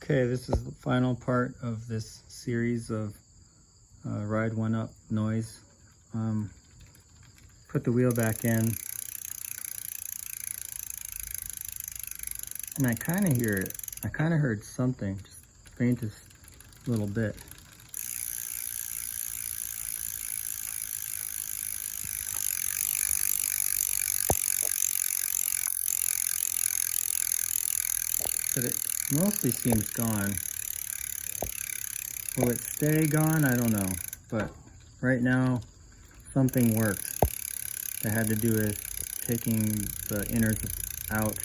Okay, this is the final part of this series of Ride1up noise. Put the wheel back in, and I kind of hear it. I kind of heard something, just the faintest little bit. But it mostly seems gone. Will it stay gone? I don't know. But right now, something worked. That had to do with taking the innards out.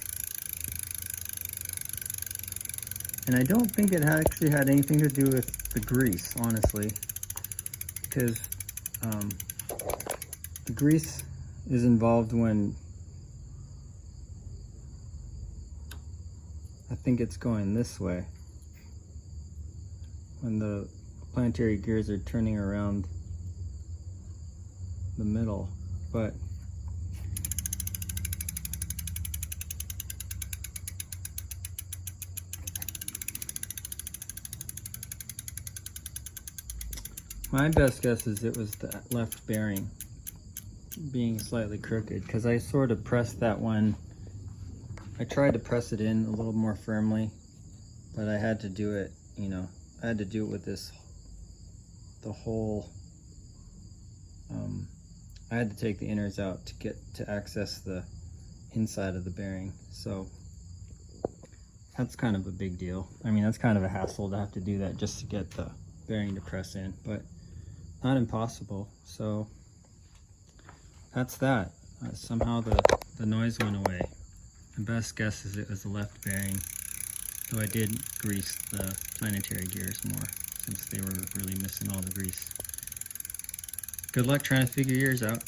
And I don't think it actually had anything to do with the grease, honestly. Because the grease is involved when I think it's going this way, when the planetary gears are turning around the middle. But my best guess is it was the left bearing being slightly crooked, because I sort of pressed that one. I tried to press it in a little more firmly, but I had to do it, I had to do it with the whole, I had to take the innards out to get to access the inside of the bearing. So that's kind of a big deal. I mean, that's kind of a hassle to have to do that just to get the bearing to press in, but not impossible. So that's that. Somehow the noise went away. The best guess is it was the left bearing, though I did grease the planetary gears more since they were really missing all the grease. Good luck trying to figure yours out.